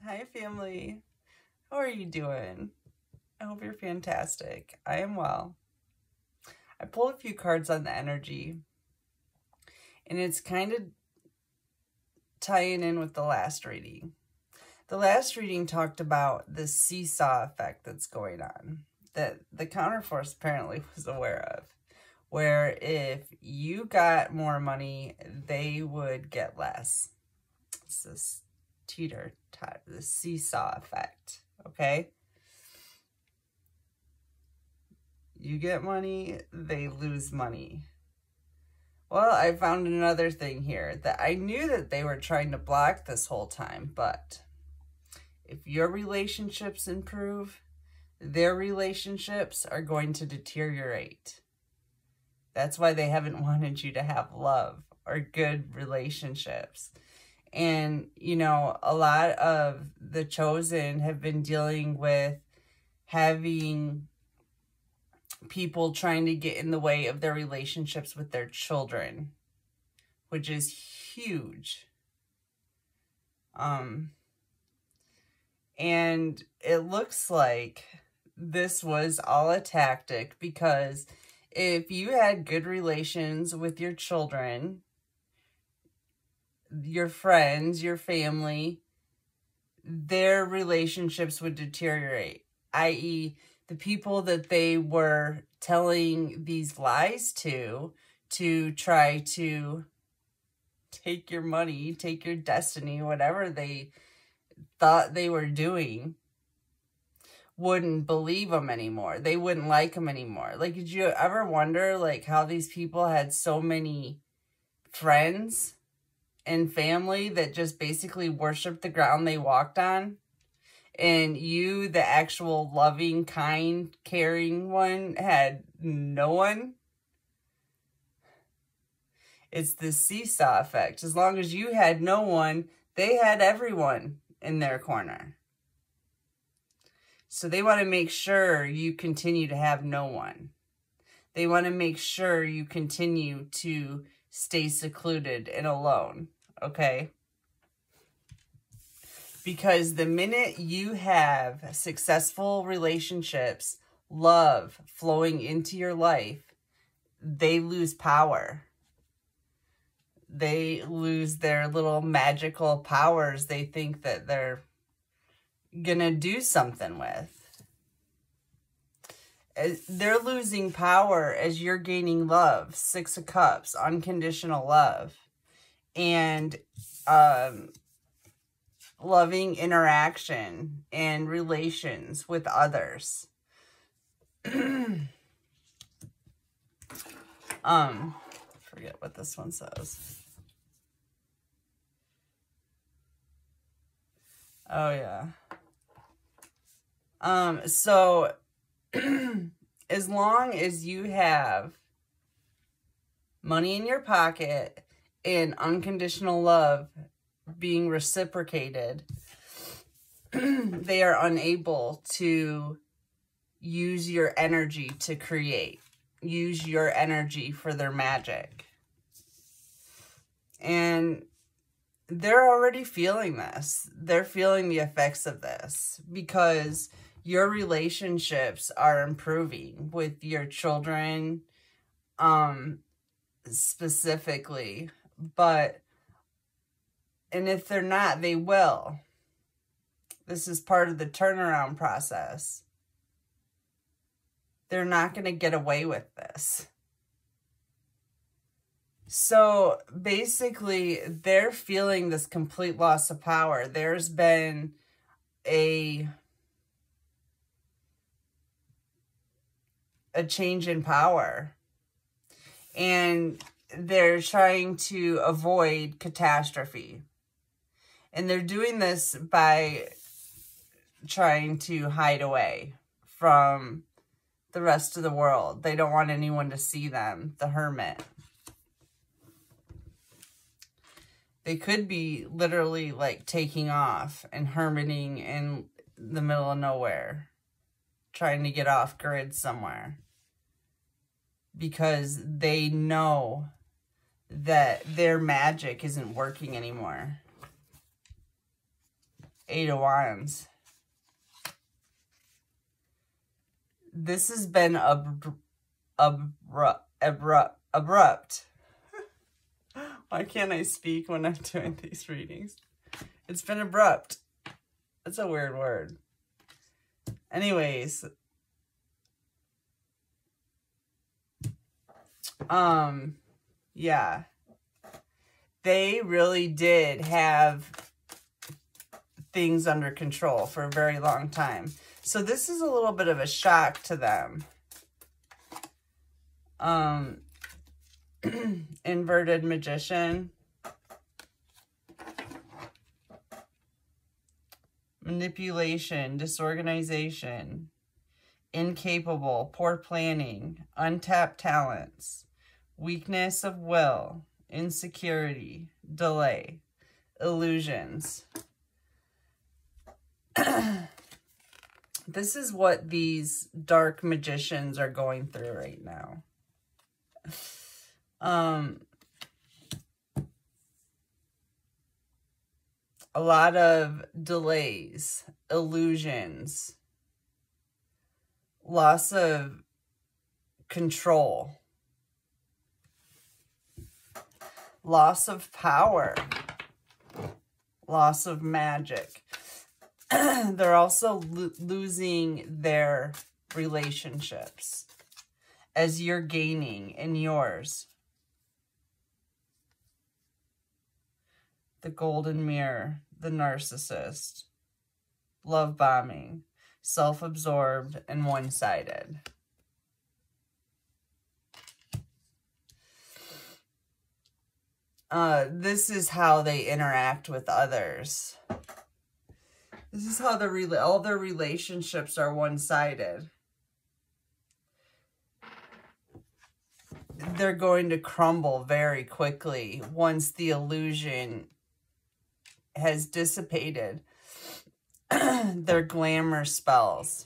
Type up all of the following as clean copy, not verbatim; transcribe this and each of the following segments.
Hi, family. How are you doing? I hope you're fantastic. I am well. I pulled a few cards on the energy, and it's kind of tying in with the last reading. The last reading talked about the seesaw effect that's going on, that the counterforce apparently was aware of, where if you got more money, they would get less. It's this the seesaw effect, okay? You get money, they lose money. Well, I found another thing here that I knew that they were trying to block this whole time, but if your relationships improve, their relationships are going to deteriorate. That's why they haven't wanted you to have love or good relationships. And, you know, a lot of the chosen have been dealing with having people trying to get in the way of their relationships with their children, which is huge. And it looks like this was all a tactic, because if you had good relations with your children, your friends, your family, their relationships would deteriorate, i.e., the people that they were telling these lies to try to take your money, take your destiny, whatever they thought they were doing, wouldn't believe them anymore. They wouldn't like them anymore. Like, did you ever wonder, like, how these people had so many friends and family that just basically worshiped the ground they walked on? And you, the actual loving, kind, caring one, had no one? It's the seesaw effect. As long as you had no one, they had everyone in their corner. So they want to make sure you continue to have no one. They want to make sure you continue to stay secluded and alone, okay? Because the minute you have successful relationships, love flowing into your life, they lose power. They lose their little magical powers they think that they're gonna do something with. They're losing power as you're gaining love. 6 of Cups, unconditional love. And loving interaction and relations with others. Forget what this one says. Oh yeah. So as long as you have money in your pocket and unconditional love being reciprocated, they are unable to use your energy to create, use your energy for their magic. And they're already feeling this. They're feeling the effects of this because your relationships are improving with your children, specifically. And if they're not, they will. This is part of the turnaround process. They're not going to get away with this. So basically, they're feeling this complete loss of power. There's been a change in power. And they're trying to avoid catastrophe. And they're doing this by trying to hide away from the rest of the world. They don't want anyone to see them, the hermit. They could be literally like taking off and hermiting in the middle of nowhere, trying to get off grid somewhere, because they know that their magic isn't working anymore. Eight of Wands. This has been abrupt. Why can't I speak when I'm doing these readings? It's been abrupt. That's a weird word. Anyways. Yeah. They really did have things under control for a very long time. So this is a little bit of a shock to them. Inverted Magician. Manipulation, disorganization, incapable, poor planning, untapped talents, weakness of will, insecurity, delay, illusions. This is what these dark magicians are going through right now. A lot of delays, illusions, loss of control, loss of power, loss of magic. They're also losing their relationships as you're gaining in yours. The golden mirror, the narcissist, love bombing, self-absorbed, and one-sided. This is how they interact with others. This is how all their relationships are one-sided. They're going to crumble very quickly once the illusion has dissipated. Their glamour spells.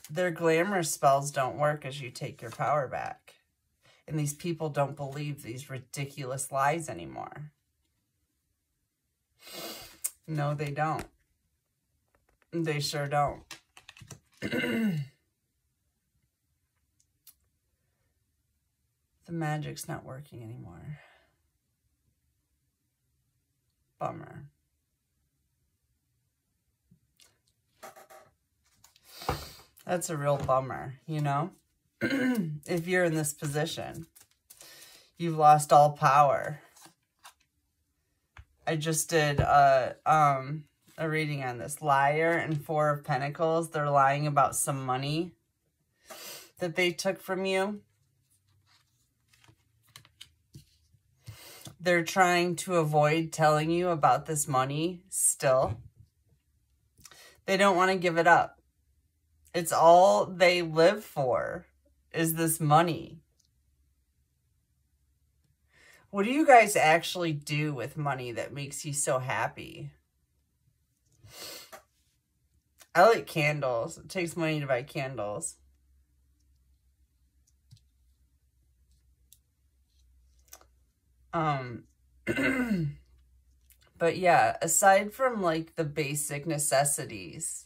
Their glamour spells don't work as you take your power back. And these people don't believe these ridiculous lies anymore. No, they don't. They sure don't. The magic's not working anymore. Bummer. That's a real bummer, you know? If you're in this position, you've lost all power. I just did a reading on this. Liar and Four of Pentacles. They're lying about some money that they took from you. They're trying to avoid telling you about this money still. They don't want to give it up. It's all they live for is this money. What do you guys actually do with money that makes you so happy? I like candles. It takes money to buy candles. But yeah, aside from like the basic necessities,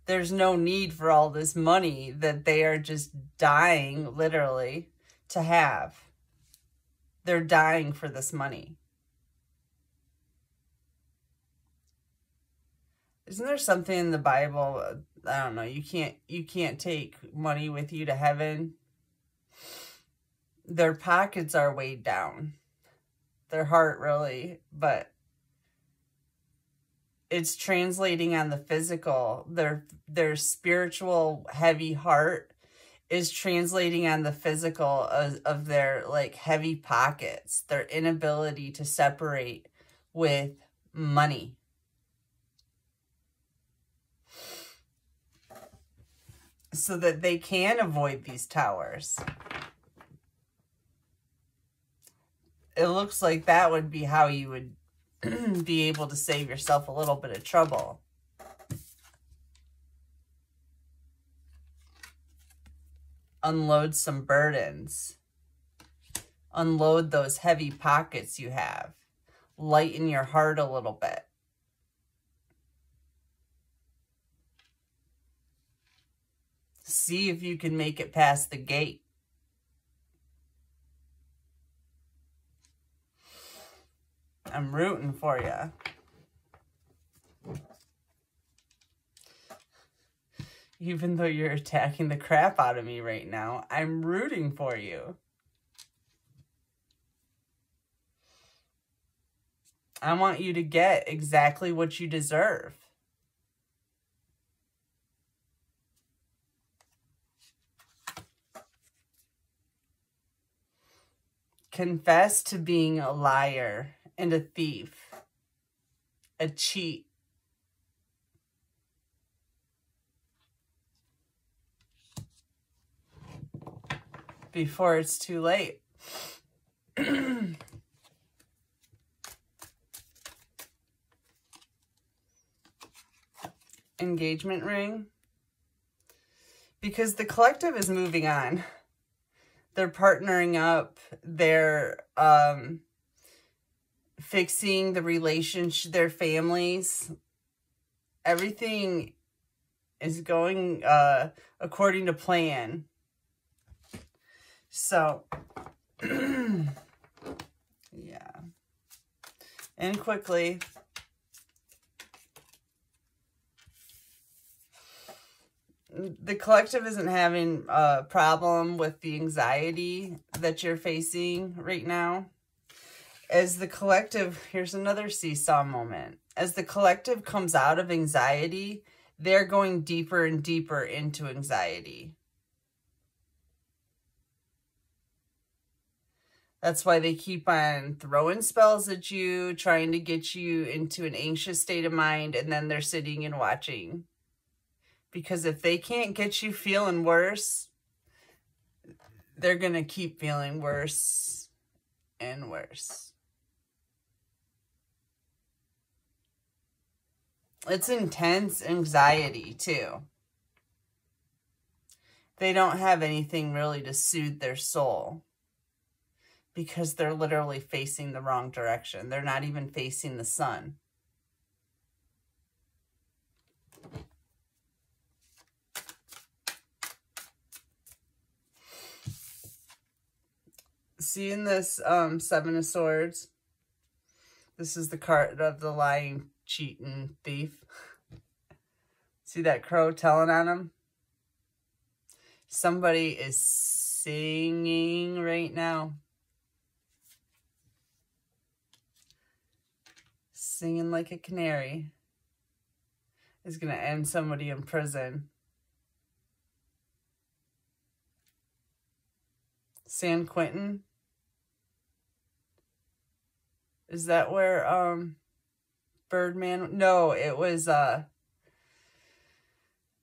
there's no need for all this money that they are just dying, literally, to have. They're dying for this money. Isn't there something in the Bible? I don't know. You can't take money with you to heaven. Their pockets are weighed down. Their heart really, but it's translating on the physical. Their spiritual heavy heart is translating on the physical of their like heavy pockets, their inability to separate with money. So that they can avoid these towers. It looks like that would be how you would be able to save yourself a little bit of trouble. Unload some burdens. Unload those heavy pockets you have. Lighten your heart a little bit. See if you can make it past the gate. I'm rooting for you. Even though you're attacking the crap out of me right now, I'm rooting for you. I want you to get exactly what you deserve. Confess to being a liar and a thief, a cheat. Before it's too late. Engagement ring. Because the collective is moving on. They're partnering up. They're fixing the relationship, their families. Everything is going according to plan. So, yeah. And quickly. The collective isn't having a problem with the anxiety that you're facing right now. As the collective, here's another seesaw moment. As the collective comes out of anxiety, they're going deeper and deeper into anxiety. That's why they keep on throwing spells at you, trying to get you into an anxious state of mind, and then they're sitting and watching. Because if they can't get you feeling worse, they're going to keep feeling worse and worse. It's intense anxiety, too. They don't have anything really to soothe their soul. Because they're literally facing the wrong direction. They're not even facing the sun. Seeing this Seven of Swords, this is the card of the lying, cheating thief. See that crow telling on him? Somebody is singing right now. Singing like a canary. Is going to end somebody in prison. San Quentin. Is that where Birdman? No, it was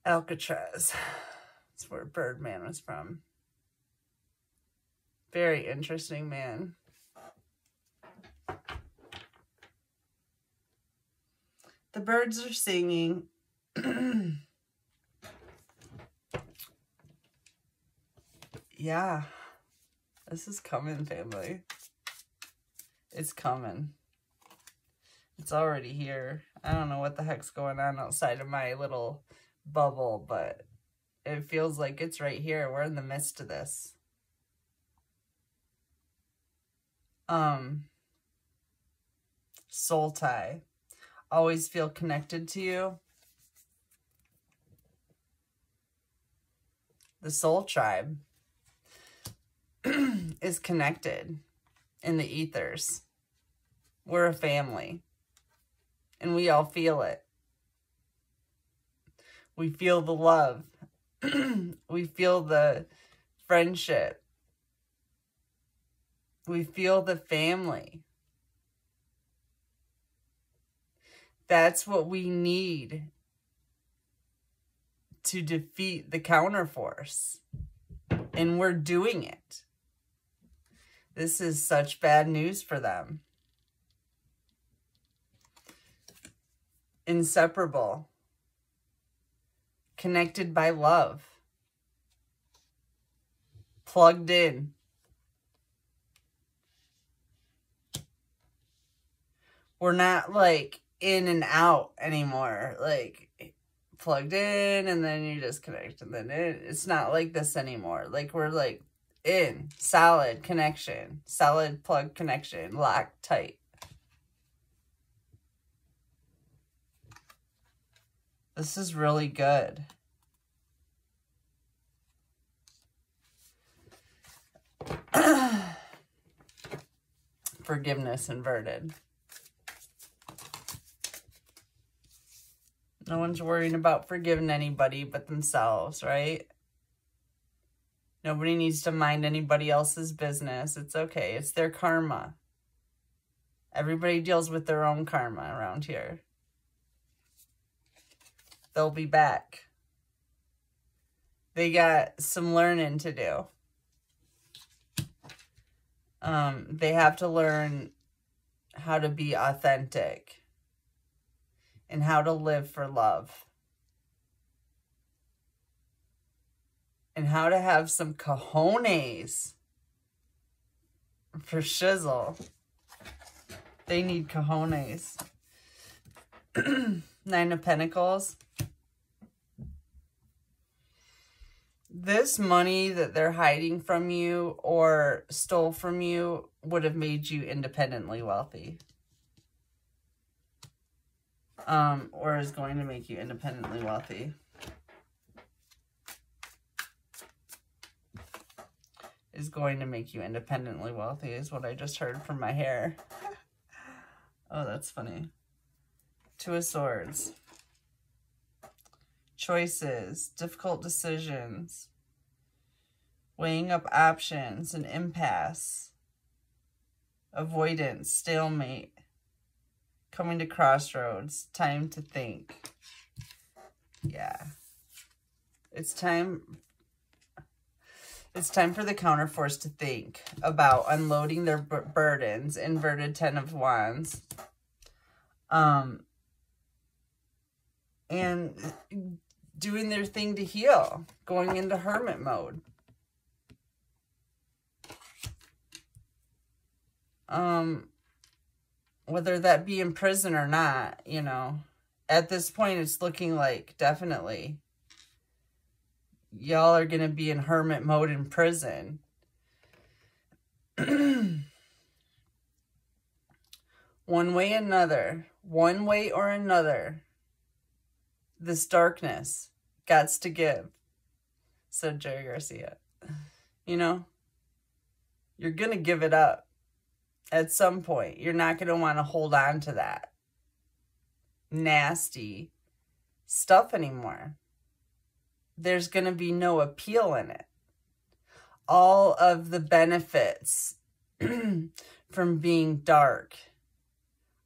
Alcatraz. That's where Birdman was from. Very interesting man. The birds are singing. Yeah. This is coming, family. It's coming. It's already here. I don't know what the heck's going on outside of my little bubble, but it feels like it's right here. We're in the midst of this. Soul tie. Always feel connected to you. The soul tribe is connected in the ethers. We're a family. And we all feel it. We feel the love. We feel the friendship. We feel the family. That's what we need to defeat the counterforce. And we're doing it. This is such bad news for them. Inseparable. Connected by love. Plugged in. We're not like in and out anymore. Like plugged in and then you disconnect and then it's not like this anymore. Like we're like in solid connection, solid plug connection, locked tight. This is really good. Forgiveness inverted. No one's worrying about forgiving anybody but themselves, right? Nobody needs to mind anybody else's business. It's okay. It's their karma. Everybody deals with their own karma around here. They'll be back. They got some learning to do. They have to learn how to be authentic and how to live for love and how to have some cojones for shizzle. They need cojones. Nine of Pentacles. This money that they're hiding from you or stole from you would have made you independently wealthy. Or is going to make you independently wealthy. Is going to make you independently wealthy is what I just heard from my hair. Oh, that's funny. Two of Swords. Choices, difficult decisions, weighing up options, an impasse, avoidance, stalemate, coming to crossroads, time to think. Yeah. It's time for the counterforce to think about unloading their burdens, inverted 10 of Wands. And doing their thing to heal, going into hermit mode. Whether that be in prison or not, you know, at this point, it's looking like definitely y'all are going to be in hermit mode in prison. One way or another, this darkness gots to give, said Jerry Garcia. You know, you're going to give it up at some point. You're not going to want to hold on to that nasty stuff anymore. There's going to be no appeal in it. All of the benefits from being dark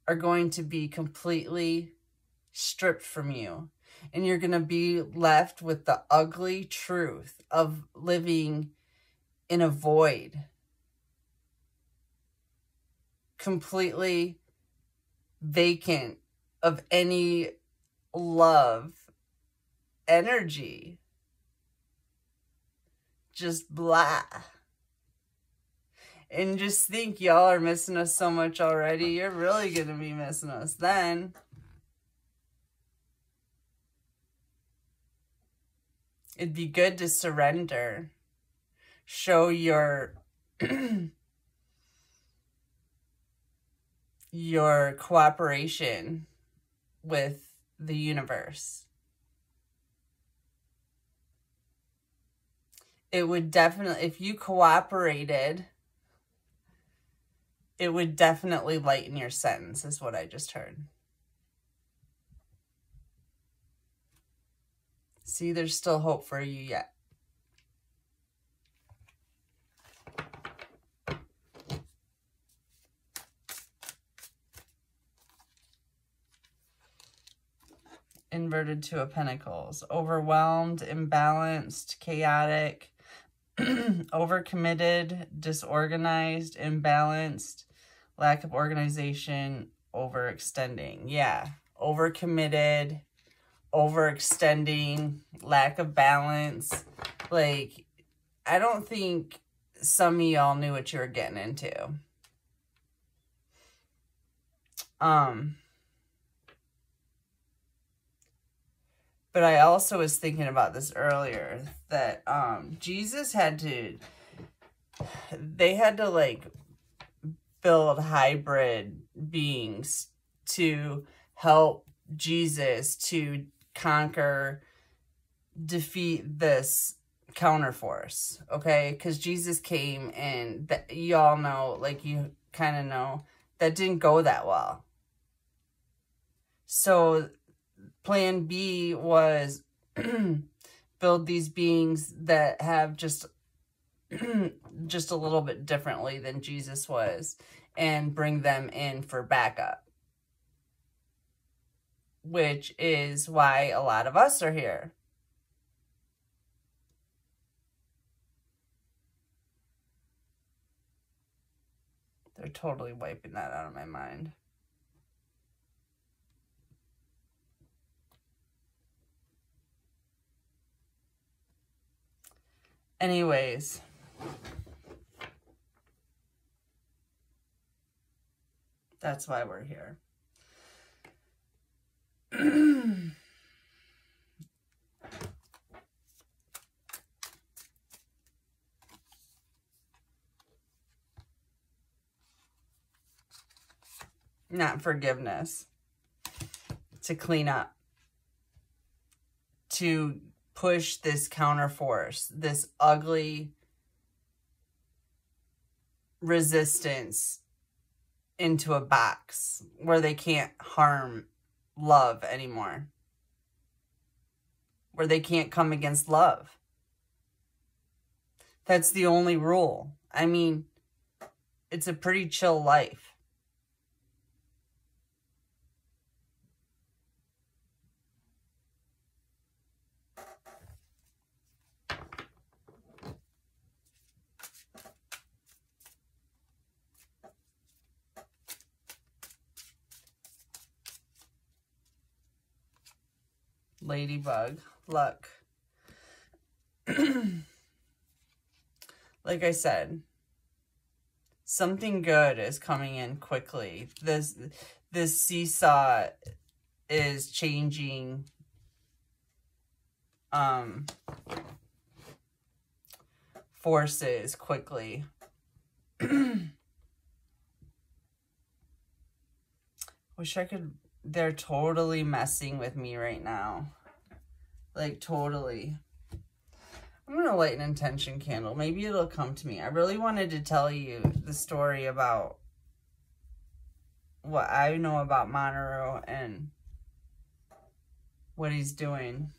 are going to be completely stripped from you. And you're going to be left with the ugly truth of living in a void. Completely vacant of any love, energy. Just blah. And just think y'all are missing us so much already. You're really going to be missing us then. It'd be good to surrender. Show your your cooperation with the universe. It would definitely, if you cooperated, it would definitely lighten your sentence, is what I just heard. See, there's still hope for you yet. Inverted Two of Pentacles. Overwhelmed, imbalanced, chaotic, overcommitted, disorganized, imbalanced, lack of organization, overextending. Yeah, overcommitted, overextending, lack of balance. Like, I don't think some of y'all knew what you were getting into. But I also was thinking about this earlier, that Jesus they had to like build hybrid beings to help Jesus to defeat this counterforce, okay? Because Jesus came, and you all know, like you kind of know, that didn't go that well. So plan B was build these beings that have just a little bit differently than Jesus was, and bring them in for backup, which is why a lot of us are here. They're totally wiping that out of my mind. Anyways, that's why we're here. Not forgiveness. To clean up. To push this counterforce, this ugly resistance into a box where they can't harm love anymore. Where they can't come against love. That's the only rule. I mean, it's a pretty chill life. Ladybug, luck. Like I said, something good is coming in quickly. This seesaw is changing forces quickly. Wish I could. They're totally messing with me right now. Like, totally. I'm going to light an intention candle. Maybe it'll come to me. I really wanted to tell you the story about what I know about Monroe and what he's doing,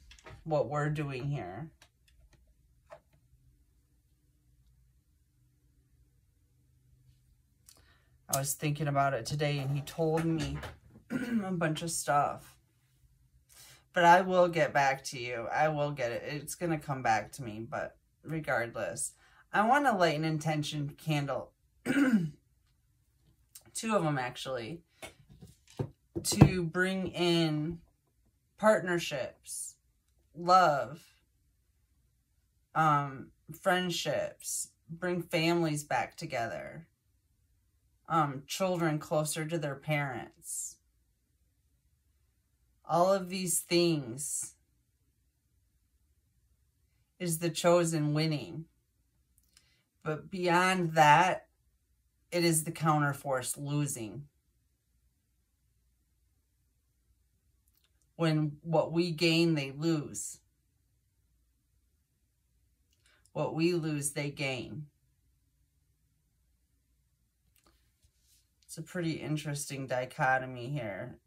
what we're doing here. I was thinking about it today, and he told me a bunch of stuff. But I will get back to you. I will get it. It's going to come back to me, but regardless. I want to light an intention candle. 2 of them, actually. To bring in partnerships, love, friendships, bring families back together. Children closer to their parents. All of these things is the chosen winning. But beyond that, it is the counterforce losing. When what we gain, they lose. What we lose, they gain. It's a pretty interesting dichotomy here.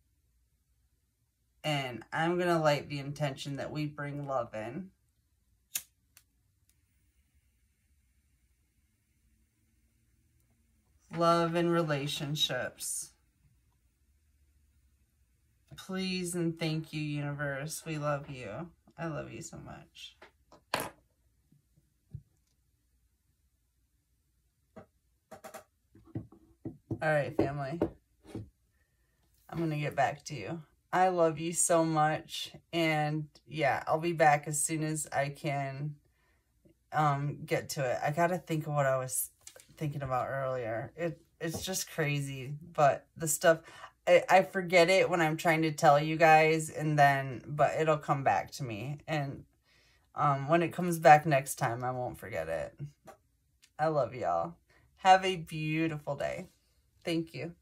And I'm going to light the intention that we bring love in. Love and relationships. Please and thank you, universe. We love you. I love you so much. All right, family. I'm going to get back to you. I love you so much. And yeah, I'll be back as soon as I can get to it. I got to think of what I was thinking about earlier. It's just crazy. But the stuff, I forget it when I'm trying to tell you guys, and then, but it'll come back to me. And when it comes back next time, I won't forget it. I love y'all. Have a beautiful day. Thank you.